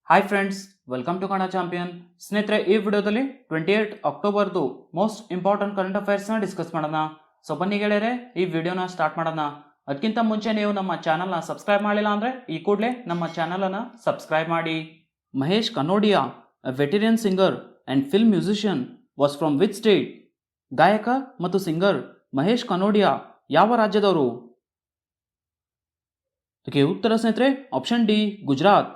Hi friends, welcome to Kannada champion. ಸ್ನೇಹಿತರೆ, ಈ ವಿಡಿಯೋದಲ್ಲಿ 28 ಅಕ್ಟೋಬರ್ದು ಮೋಸ್ಟ್ ಇಂಪಾರ್ಟೆಂಟ್ ಕರೆಂಟ್ ಅಫೇರ್ಸ್ನ ಡಿಸ್ಕಸ್ ಮಾಡೋಣ. ಸೊ ಬನ್ನಿ ಗೆಳೆಯರೆ, ಈ ವಿಡಿಯೋನ ಸ್ಟಾರ್ಟ್ ಮಾಡೋಣ. ಅದಕ್ಕಿಂತ ಮುಂಚೆ ನೀವು ನಮ್ಮ ಚಾನಲ್ನ ಸಬ್ಸ್ಕ್ರೈಬ್ ಮಾಡಿಲ್ಲ ಅಂದರೆ ಈ ಕೂಡಲೇ ನಮ್ಮ ಚಾನಲನ್ನು ಸಬ್ಸ್ಕ್ರೈಬ್ ಮಾಡಿ. Mahesh Kanodia, a veteran singer and film musician, was from which state? ಗಾಯಕ ಮತ್ತು ಸಿಂಗರ್ ಮಹೇಶ್ ಕನೋಡಿಯಾ ಯಾವ ರಾಜ್ಯದವರು? ಅದಕ್ಕೆ ಉತ್ತರ ಸ್ನೇಹಿತರೆ option D, Gujarat.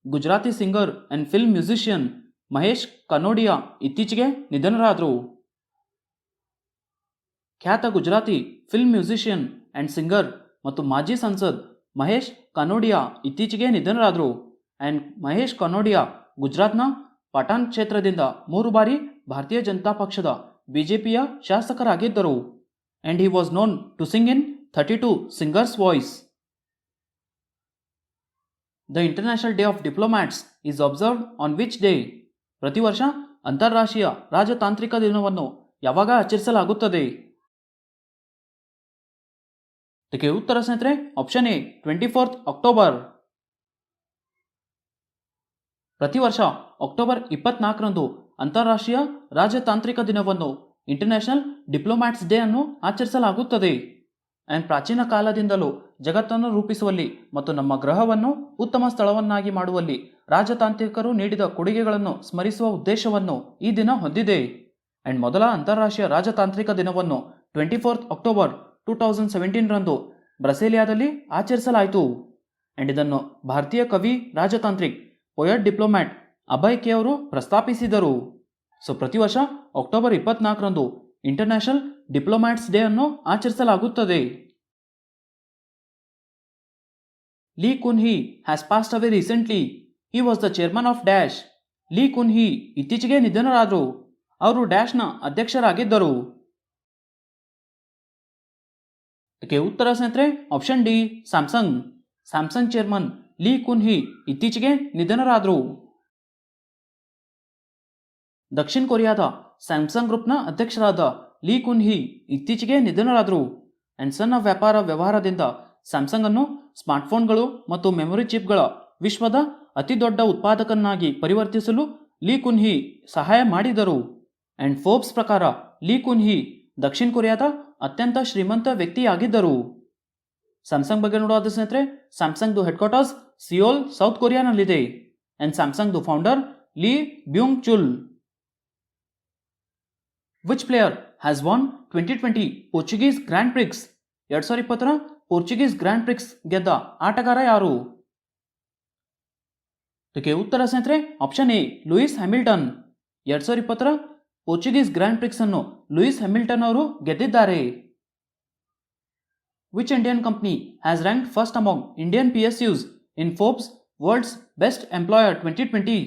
Gujarati singer and film musician Mahesh Kanodia ಇತ್ತೀಚೆಗೆ ನಿಧನರಾದರು. ಖ್ಯಾತ Gujarati film musician and singer ಮತ್ತು ಮಾಜಿ ಸಂಸದ್ ಮಹೇಶ್ ಕನೋಡಿಯಾ ಇತ್ತೀಚೆಗೆ ನಿಧನರಾದರು. ಆ್ಯಂಡ್ ಮಹೇಶ್ ಕನೋಡಿಯಾ ಗುಜರಾತ್ನ ಪಠಾಣ್ ಕ್ಷೇತ್ರದಿಂದ 3 ಬಾರಿ ಭಾರತೀಯ ಜನತಾ ಪಕ್ಷದ ಬಿಜೆಪಿಯ ಶಾಸಕರಾಗಿದ್ದರು. And he was known to sing in 32 singers voice. The international day of diplomats is observed on which day? ಪ್ರತಿ ವರ್ಷ ಅಂತಾರಾಷ್ಟ್ರೀಯ ರಾಜತಾಂತ್ರಿಕ ದಿನವನ್ನು ಯಾವಾಗ ಆಚರಿಸಲಾಗುತ್ತದೆ? ಇದಕ್ಕೆ ಉತ್ತರ ಸ್ನೇಹಿತರೆ ಆಪ್ಷನ್ ಎ, 24 ಅಕ್ಟೋಬರ್. ಪ್ರತಿ ವರ್ಷ ಅಕ್ಟೋಬರ್ 24ರಂದು ಅಂತಾರಾಷ್ಟ್ರೀಯ ರಾಜತಾಂತ್ರಿಕ ದಿನವನ್ನು ಇಂಟರ್ನ್ಯಾಷನಲ್ ಡಿಪ್ಲೊಮ್ಯಾಟ್ಸ್ ಡೇ ಅನ್ನು ಆಚರಿಸಲಾಗುತ್ತದೆ. ಆ್ಯಂಡ್ ಪ್ರಾಚೀನ ಕಾಲದಿಂದಲೂ ಜಗತ್ತನ್ನು ರೂಪಿಸುವಲ್ಲಿ ಮತ್ತು ನಮ್ಮ ಗ್ರಹವನ್ನು ಉತ್ತಮ ಸ್ಥಳವನ್ನಾಗಿ ಮಾಡುವಲ್ಲಿ ರಾಜತಾಂತ್ರಿಕರು ನೀಡಿದ ಕೊಡುಗೆಗಳನ್ನು ಸ್ಮರಿಸುವ ಉದ್ದೇಶವನ್ನು ಈ ದಿನ ಹೊಂದಿದೆ. ಆ್ಯಂಡ್ ಮೊದಲ ಅಂತಾರಾಷ್ಟ್ರೀಯ ರಾಜತಾಂತ್ರಿಕ ದಿನವನ್ನು 24 ಅಕ್ಟೋಬರ್ 2017ರಂದು ಬ್ರಸೇಲಿಯಾದಲ್ಲಿ ಆಚರಿಸಲಾಯಿತು. ಆ್ಯಂಡ್ ಇದನ್ನು ಭಾರತೀಯ ಕವಿ, ರಾಜತಾಂತ್ರಿಕ್, ಪೊಯಟ್, ಡಿಪ್ಲೊಮ್ಯಾಟ್ ಅಭಯ್ ಕೆ ಅವರು ಪ್ರಸ್ತಾಪಿಸಿದರು. ಸೊ ಪ್ರತಿ ವರ್ಷ ಅಕ್ಟೋಬರ್ 24ರಂದು ಇಂಟರ್ನ್ಯಾಷನಲ್ ಡಿಪ್ಲೊಮ್ಯಾಟ್ಸ್ ಡೇ ಅನ್ನು ಆಚರಿಸಲಾಗುತ್ತದೆ. Lee Kun Hee has passed away recently. He was the chairman of dash. Lee Kun Hee ಇತ್ತೀಚೆಗೆ ನಿಧನರಾದರು. ಅವರು ಡ್ಯಾಶ್ನ ಅಧ್ಯಕ್ಷರಾಗಿದ್ದರು. ಇದಕ್ಕೆ ಉತ್ತರ ಸ್ನೇಹಿತರೆ option D, Samsung. Samsung chairman Lee Kun Hee ಇತ್ತೀಚೆಗೆ ನಿಧನರಾದರು. ದಕ್ಷಿಣ ಕೊರಿಯಾದ ಸ್ಯಾಮ್ಸಂಗ್ ಗ್ರೂಪ್ನ ಅಧ್ಯಕ್ಷರಾದ ಲೀ ಕುನ್ ಹಿ ಇತ್ತೀಚೆಗೆ ನಿಧನರಾದರು. ಆ್ಯಂಡ್ ಸಣ್ಣ ವ್ಯಾಪಾರ ವ್ಯವಹಾರದಿಂದ ಸ್ಯಾಮ್ಸಂಗ್ ಅನ್ನು ಸ್ಮಾರ್ಟ್ಫೋನ್ಗಳು ಮತ್ತು ಮೆಮೊರಿ ಚಿಪ್ಗಳ ವಿಶ್ವದ ಅತಿ ದೊಡ್ಡ ಉತ್ಪಾದಕನಾಗಿ ಪರಿವರ್ತಿಸಲು ಲೀ ಕುನ್ ಹಿ ಸಹಾಯ ಮಾಡಿದರು. ಆ್ಯಂಡ್ ಫೋರ್ಬ್ಸ್ ಪ್ರಕಾರ ಲೀ ಕುನ್ ಹಿ ದಕ್ಷಿಣ ಕೊರಿಯಾದ ಅತ್ಯಂತ ಶ್ರೀಮಂತ ವ್ಯಕ್ತಿಯಾಗಿದ್ದರು. ಸ್ಯಾಮ್ಸಂಗ್ ಬಗ್ಗೆ ನೋಡೋದು ಸ್ನೇಹಿತರೆ, ಸ್ಯಾಮ್ಸಂಗ್ದು ಹೆಡ್ ಕ್ವಾರ್ಟರ್ಸ್ ಸಿಯೋಲ್, ಸೌತ್ ಕೊರಿಯಾನಲ್ಲಿದೆ. ಆ್ಯಂಡ್ ಸ್ಯಾಮ್ಸಂಗ್ದು founder Lee Byung Chul. Which player has won 2020 Portuguese grand prix? 2020 Portuguese grand prix ಗೆದ್ದ ಆಟಗಾರ ಯಾರು? ಇದಕ್ಕೆ ಉತ್ತರ ಸ್ನೇಹಿತರೆ option A, Lewis Hamilton. 2020 Portuguese grand prix ಅನ್ನು ಲೂಯಿಸ್ ಹ್ಯಾಮಿಲ್ಟನ್ ಅವರು ಗೆದ್ದಿದ್ದಾರೆ. Which Indian company has ranked first among Indian PSUs in Forbes world's best employer 2020?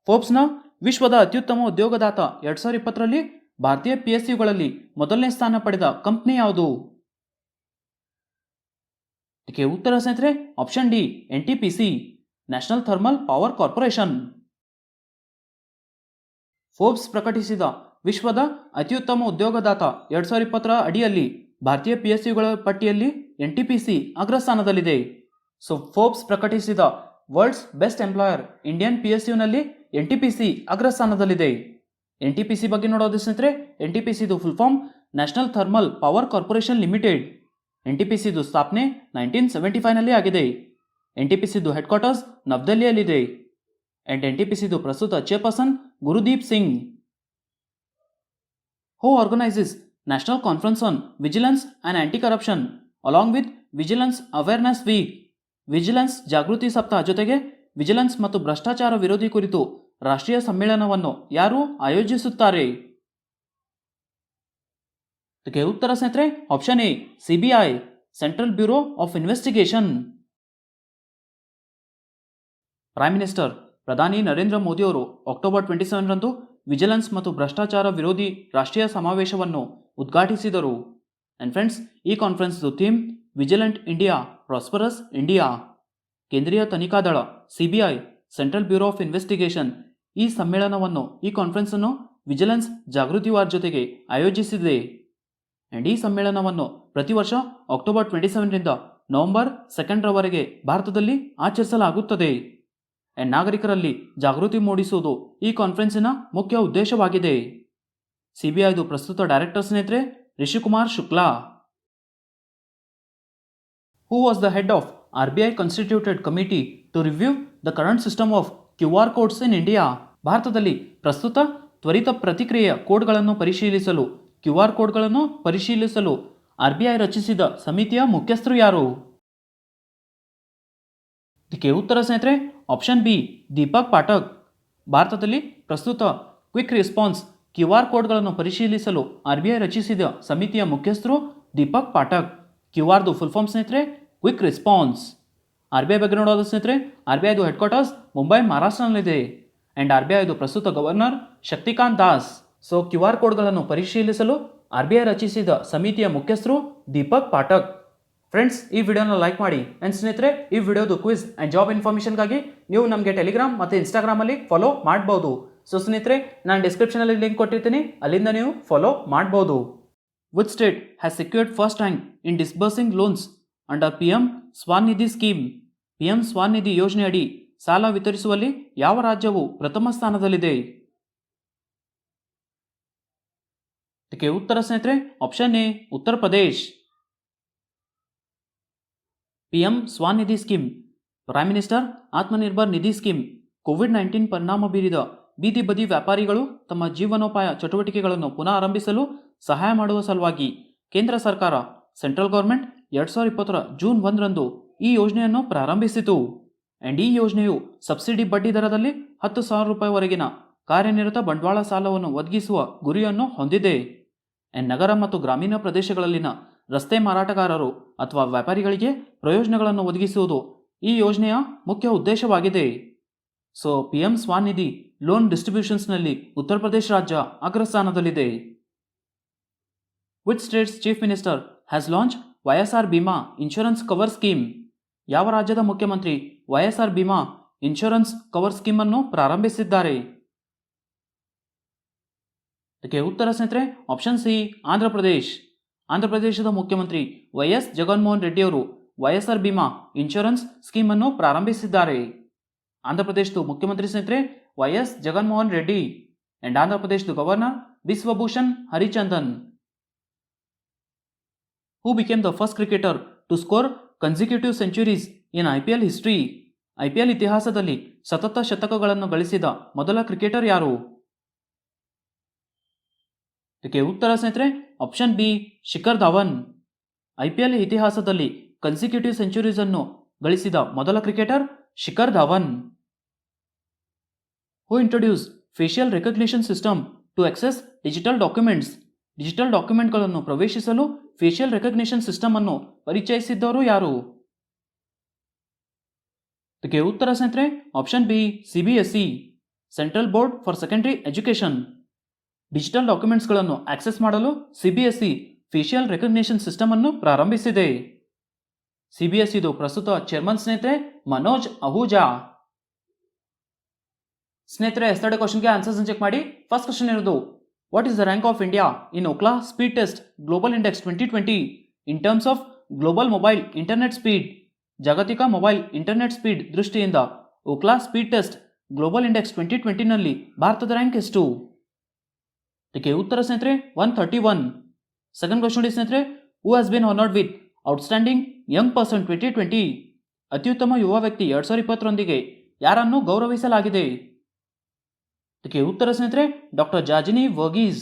ಫೋರ್ಬ್ಸ್ನ ವಿಶ್ವದ ಅತ್ಯುತ್ತಮ ಉದ್ಯೋಗದಾತ 2020ರಲ್ಲಿ ಭಾರತೀಯ PSUಗಳಲ್ಲಿ ಮೊದಲನೇ ಸ್ಥಾನ ಪಡೆದ ಕಂಪನಿ ಯಾವುದು? ಇದಕ್ಕೆ ಉತ್ತರ ಸ್ನೇಹಿತರೆ option D, NTPC, national thermal power corporation. Forbes ಪ್ರಕಟಿಸಿದ ವಿಶ್ವದ ಅತ್ಯುತ್ತಮ ಉದ್ಯೋಗದಾತ 2020 ಅಡಿಯಲ್ಲಿ ಭಾರತೀಯ PSUಗಳ ಪಟ್ಟಿಯಲ್ಲಿ NTPC ಅಗ್ರಸ್ಥಾನದಲ್ಲಿದೆ. ಸೊ ಫೋರ್ಬ್ಸ್ ಪ್ರಕಟಿಸಿದ ವರ್ಲ್ಡ್ಸ್ ಬೆಸ್ಟ್ ಎಂಪ್ಲಾಯರ್ ಇಂಡಿಯನ್ PSUನಲ್ಲಿ NTPC ಅಗ್ರಸ್ಥಾನದಲ್ಲಿದೆ. NTPC ಬಗ್ಗೆ ನೋಡೋದು ಸ್ನೇಹಿತರೆ, NTPCದು full form national thermal power corporation limited. NTPCದು ಸ್ಥಾಪನೆ 1975ನಲ್ಲಿ ಆಗಿದೆ. NTPCದು ಹೆಡ್ ಕ್ವಾರ್ಟರ್ಸ್ ನವದೆಹಲಿಯಲ್ಲಿದೆ. ಆ್ಯಂಡ್ NTPCದು ಪ್ರಸ್ತುತ chairperson Gurdeep Singh. Who organises national conference on vigilance and anti corruption along with vigilance awareness week? Vigilance ಜಾಗೃತಿ ಸಪ್ತಾಹ ಜೊತೆಗೆ ವಿಜಿಲೆನ್ಸ್ ಮತ್ತು ಭ್ರಷ್ಟಾಚಾರ ವಿರೋಧಿ ಕುರಿತು ರಾಷ್ಟ್ರೀಯ ಸಮ್ಮೇಳನವನ್ನು ಯಾರು ಆಯೋಜಿಸುತ್ತಾರೆ? ಇದಕ್ಕೆ ಉತ್ತರ ಸ್ನೇಹಿತರೆ option A, CBI, central bureau of investigation. Prime minister ಪ್ರಧಾನಿ ನರೇಂದ್ರ ಮೋದಿ ಅವರು ಅಕ್ಟೋಬರ್ 27ರಂದು ವಿಜಿಲೆನ್ಸ್ ಮತ್ತು ಭ್ರಷ್ಟಾಚಾರ ವಿರೋಧಿ ರಾಷ್ಟ್ರೀಯ ಸಮಾವೇಶವನ್ನು ಉದ್ಘಾಟಿಸಿದರು. ಆ್ಯಂಡ್ ಫ್ರೆಂಡ್ಸ್, ಈ ಕಾನ್ಫರೆನ್ಸ್ದು theme vigilant India, prosperous India. ಕೇಂದ್ರೀಯ ತನಿಖಾ ದಳ CBI, central bureau of investigation ಈ ಸಮ್ಮೇಳನವನ್ನು, ಈ ಕಾನ್ಫರೆನ್ಸನ್ನು ವಿಜಿಲೆನ್ಸ್ ಜಾಗೃತಿ ವಾರ್ ಜೊತೆಗೆ ಆಯೋಜಿಸಿದೆ. ಆ್ಯಂಡ್ ಈ ಸಮ್ಮೇಳನವನ್ನು ಪ್ರತಿ ವರ್ಷ ಅಕ್ಟೋಬರ್ 27ರಿಂದ ನವೆಂಬರ್ 2ರವರೆಗೆ ಭಾರತದಲ್ಲಿ ಆಚರಿಸಲಾಗುತ್ತದೆ. ನಾಗರಿಕರಲ್ಲಿ ಜಾಗೃತಿ ಮೂಡಿಸುವುದು ಈ ಕಾನ್ಫರೆನ್ಸಿನ ಮುಖ್ಯ ಉದ್ದೇಶವಾಗಿದೆ. ಸಿಬಿಐದು ಪ್ರಸ್ತುತ ಡೈರೆಕ್ಟರ್ ಸ್ನೇಹಿತರೆ Rishikumar Shukla. Who was the head of RBI constituted committee to review the current system of QR codes in India? ಭಾರತದಲ್ಲಿ ಪ್ರಸ್ತುತ ತ್ವರಿತ ಪ್ರತಿಕ್ರಿಯೆಯ ಕೋಡ್ಗಳನ್ನು ಪರಿಶೀಲಿಸಲು QR ಕೋಡ್ಗಳನ್ನು ಪರಿಶೀಲಿಸಲು RBI ರಚಿಸಿದ ಸಮಿತಿಯ ಮುಖ್ಯಸ್ಥರು ಯಾರು? ಇದಕ್ಕೆ ಉತ್ತರ ಸ್ನೇಹಿತರೆ ಆಪ್ಷನ್ ಬಿ ದೀಪಕ್ ಪಾಠಕ್. ಭಾರತದಲ್ಲಿ ಪ್ರಸ್ತುತ ಕ್ವಿಕ್ ರೆಸ್ಪಾನ್ಸ್ QR ಕೋಡ್ಗಳನ್ನು ಪರಿಶೀಲಿಸಲು RBI ರಚಿಸಿದ ಸಮಿತಿಯ ಮುಖ್ಯಸ್ಥರು Deepak Pathak. QR full form ಸ್ನೇಹಿತರೆ ಕ್ವಿಕ್ ರೆಸ್ಪಾನ್ಸ್. RBI ಬಗ್ಗೆ ನೋಡೋದು ಸ್ನೇಹಿತರೆ RBIದು ಹೆಡ್ ಕ್ವಾರ್ಟರ್ಸ್ ಮುಂಬೈ ಮಹಾರಾಷ್ಟ್ರನಲ್ಲಿದೆ. ಆ್ಯಂಡ್ RBIದು ಪ್ರಸ್ತುತ governor Shaktikanta Das. So QR ಕೋಡ್ಗಳನ್ನು ಪರಿಶೀಲಿಸಲು RBI ರಚಿಸಿದ ಸಮಿತಿಯ ಮುಖ್ಯಸ್ಥರು ದೀಪಕ್ ಪಾಠಕ್. ಫ್ರೆಂಡ್ಸ್, ಈ ವಿಡಿಯೋನ ಲೈಕ್ ಮಾಡಿ. ಆ್ಯಂಡ್ ಸ್ನೇಹಿತರೆ, ಈ ವಿಡಿಯೋದು ಕ್ವಿಜ್ ಆ್ಯಂಡ್ ಜಾಬ್ ಇನ್ಫಾರ್ಮೇಷನ್ಗಾಗಿ ನೀವು ನಮಗೆ ಟೆಲಿಗ್ರಾಮ್ ಮತ್ತು ಇನ್ಸ್ಟಾಗ್ರಾಮಲ್ಲಿ ಫಾಲೋ ಮಾಡ್ಬೋದು. ಸೊ ಸ್ನೇಹಿತರೆ, ನಾನು ಡಿಸ್ಕ್ರಿಪ್ಷನಲ್ಲಿ ಲಿಂಕ್ ಕೊಟ್ಟಿರ್ತೀನಿ, ಅಲ್ಲಿಂದ ನೀವು ಫಾಲೋ ಮಾಡ್ಬೋದು. Which state has secured first rank in disbursing loans under PM Svanidhi scheme? PM Svanidhi ಯೋಜನೆಯಡಿ ಸಾಲ ವಿತರಿಸುವಲ್ಲಿ ಯಾವ ರಾಜ್ಯವು ಪ್ರಥಮ ಸ್ಥಾನದಲ್ಲಿದೆ? ಇದಕ್ಕೆ ಉತ್ತರ ಸ್ನೇಹಿತರೆ option A Uttar Pradesh. PM Svanidhi scheme prime minister Atmanirbhar Nidhi scheme ಕೋವಿಡ್-19 ಪರಿಣಾಮ ಬೀರಿದ ಬೀದಿ ಬದಿ ವ್ಯಾಪಾರಿಗಳು ತಮ್ಮ ಜೀವನೋಪಾಯ ಚಟುವಟಿಕೆಗಳನ್ನು ಪುನಃ ಆರಂಭಿಸಲು ಸಹಾಯ ಮಾಡುವ ಸಲುವಾಗಿ ಕೇಂದ್ರ ಸರ್ಕಾರ ಸೆಂಟ್ರಲ್ ಗೌರ್ಮೆಂಟ್ 2020 ಜೂನ್ 1ರಂದು ಈ ಯೋಜನೆಯನ್ನು ಪ್ರಾರಂಭಿಸಿತು. ಆ್ಯಂಡ್ ಈ ಯೋಜನೆಯು ಸಬ್ಸಿಡಿ ಬಡ್ಡಿ ದರದಲ್ಲಿ 10,000 ರೂಪಾಯಿವರೆಗಿನ ಕಾರ್ಯನಿರತ ಬಂಡವಾಳ ಸಾಲವನ್ನು ಒದಗಿಸುವ ಗುರಿಯನ್ನು ಹೊಂದಿದೆ. ಆ್ಯಂಡ್ ನಗರ ಮತ್ತು ಗ್ರಾಮೀಣ ಪ್ರದೇಶಗಳಲ್ಲಿನ ರಸ್ತೆ ಮಾರಾಟಗಾರರು ಅಥವಾ ವ್ಯಾಪಾರಿಗಳಿಗೆ ಪ್ರಯೋಜನಗಳನ್ನು ಒದಗಿಸುವುದು ಈ ಯೋಜನೆಯ ಮುಖ್ಯ ಉದ್ದೇಶವಾಗಿದೆ. ಸೊ PM ಸ್ವಾನಿಧಿ ಲೋನ್ ಡಿಸ್ಟ್ರಿಬ್ಯೂಷನ್ಸ್ನಲ್ಲಿ ಉತ್ತರ ಪ್ರದೇಶ ರಾಜ್ಯ ಅಗ್ರಸ್ಥಾನದಲ್ಲಿದೆ. Which states chief minister has launch YSR Bima insurance cover scheme? ಯಾವ ರಾಜ್ಯದ ಮುಖ್ಯಮಂತ್ರಿ YSR Bima insurance cover scheme ಅನ್ನು ಪ್ರಾರಂಭಿಸಿದ್ದಾರೆ? ಇದಕ್ಕೆ ಉತ್ತರ ಸ್ನೇಹಿತರೆ ಆಪ್ಷನ್ ಸಿ ಆಂಧ್ರ ಪ್ರದೇಶ್. ಆಂಧ್ರ ಪ್ರದೇಶದ ಮುಖ್ಯಮಂತ್ರಿ YS ಜಗನ್ಮೋಹನ್ ರೆಡ್ಡಿ ಅವರು YSR ಬಿಮಾ ಇನ್ಶೂರೆನ್ಸ್ ಸ್ಕೀಮ್ ಅನ್ನು ಪ್ರಾರಂಭಿಸಿದ್ದಾರೆ. ಆಂಧ್ರ ಪ್ರದೇಶದ ಮುಖ್ಯಮಂತ್ರಿ ಸ್ನೇಹಿತರೆ YS ಜಗನ್ಮೋಹನ್ ರೆಡ್ಡಿ. ಆ್ಯಂಡ್ ಆಂಧ್ರ ಪ್ರದೇಶದ governor Biswabhusan Harichandan. Who became the first cricketer to score consecutive centuries in IPL history? IPL ಇತಿಹಾಸದಲ್ಲಿ ಸತತ ಶತಕಗಳನ್ನು ಗಳಿಸಿದ ಮೊದಲ ಕ್ರಿಕೆಟರ್ ಯಾರು? ಇದಕ್ಕೆ ಉತ್ತರ ಸ್ನೇಹಿತರೆ option B Shikhar Dhawan. IPL ಇತಿಹಾಸದಲ್ಲಿ ಕನ್ಸಿಕ್ಯೂಟಿವ್ ಸೆಂಚುರೀಸ್ ಅನ್ನು ಗಳಿಸಿದ ಮೊದಲ cricketer Shikhar Dhawan. Who introduced facial recognition system to access digital documents? Digital ಡಾಕ್ಯುಮೆಂಟ್ಗಳನ್ನು ಪ್ರವೇಶಿಸಲು ಫೇಶಿಯಲ್ ರೆಕಗ್ನಿಷನ್ ಸಿಸ್ಟಮ್ ಅನ್ನು ಪರಿಚಯಿಸಿದ್ದವರು ಯಾರು? ಇದಕ್ಕೆ ಉತ್ತರ ಸ್ನೇಹಿತರೆ option B CBSE central board for secondary education. Digital ಡಾಕ್ಯುಮೆಂಟ್ಸ್ಗಳನ್ನು ಆಕ್ಸೆಸ್ ಮಾಡಲು CBSE ಫೇಶಿಯಲ್ ರೆಕಗ್ನಿಷನ್ ಸಿಸ್ಟಮ್ ಅನ್ನು ಪ್ರಾರಂಭಿಸಿದೆ. CBSEದು ಪ್ರಸ್ತುತ ಚೇರ್ಮನ್ ಸ್ನೇಹಿತರೆ ಮನೋಜ್ ಅಹುಜಾ. ಸ್ನೇಹಿತರೆ, ಎಸ್ಟರ್ಡೇ ಕ್ವಶನ್ಗೆ ಆನ್ಸರ್ಸ್ ಚೆಕ್ ಮಾಡಿ. ಫಸ್ಟ್ ಕ್ವಶನ್ ಇರೋದು What is the rank of India in Ookla Speed Test Global Index 2020 in terms of global mobile internet speed? ಜಾಗತಿಕ ಮೊಬೈಲ್ ಇಂಟರ್ನೆಟ್ ಸ್ಪೀಡ್ ದೃಷ್ಟಿಯಿಂದ Ookla speed test global index 2020ನಲ್ಲಿ ಭಾರತದ rank ಎಷ್ಟು? ಇದಕ್ಕೆ ಉತ್ತರ ಸ್ನೇಹಿತರೆ 131. ಸೆಕೆಂಡ್ ಕ್ವಶನ್ ಸ್ನೇಹಿತರೆ who has been honoured with outstanding Young person 2020? ಅತ್ಯುತ್ತಮ ಯುವ ವ್ಯಕ್ತಿ 2020ರೊಂದಿಗೆ ಯಾರನ್ನು ಗೌರವಿಸಲಾಗಿದೆ? ಇದಕ್ಕೆ ಉತ್ತರ ಸ್ನೇಹಿತರೆ doctor Jajini Varghese.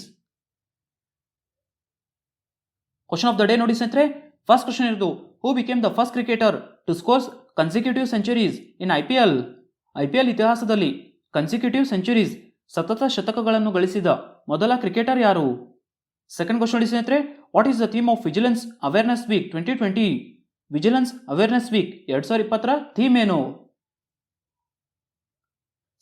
Question of the day ನೋಡಿ ಸ್ನೇಹಿತರೆ. ಫಸ್ಟ್ ಕ್ವಶನ್ ಇರೋದು who became the first cricketer to scores consecutive centuries in IPL? IPL ಇತಿಹಾಸದಲ್ಲಿ ಕನ್ಸಿಕ್ಯೂಟಿವ್ ಸೆಂಚುರೀಸ್ ಸತತ ಶತಕಗಳನ್ನು ಗಳಿಸಿದ ಮೊದಲ ಕ್ರಿಕೆಟರ್ ಯಾರು? ಸೆಕೆಂಡ್ ಕ್ವಶನ್ ನೋಡಿ ಸ್ನೇಹಿತರೆ what is the theme of vigilance awareness week 2020? Vigilance awareness week 2020ರ ಥೀಮ್ ಏನು?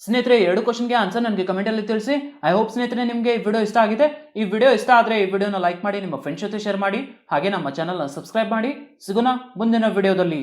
ಸ್ನೇಹಿತರೆ, ಎರಡು ಕ್ವಶನ್ಗೆ ಆನ್ಸರ್ ನನಗೆ ಕಮೆಂಟಲ್ಲಿ ತಿಳಿಸಿ. ಐ ಹೋಪ್ ಸ್ನೇಹಿತರೆ ನಿಮಗೆ ಈ ವಿಡಿಯೋ ಇಷ್ಟ ಆಗಿದೆ. ಈ ವಿಡಿಯೋ ಇಷ್ಟ ಆದರೆ ಈ ವಿಡಿಯೋನ ಲೈಕ್ ಮಾಡಿ, ನಿಮ್ಮ ಫ್ರೆಂಡ್ಸ್ ಜೊತೆ ಶೇರ್ ಮಾಡಿ, ಹಾಗೆ ನಮ್ಮ ಚಾನಲ್ನ ಸಬ್ಸ್ಕ್ರೈಬ್ ಮಾಡಿ. ಸಿಗೋಣ ಮುಂದಿನ ವಿಡಿಯೋದಲ್ಲಿ.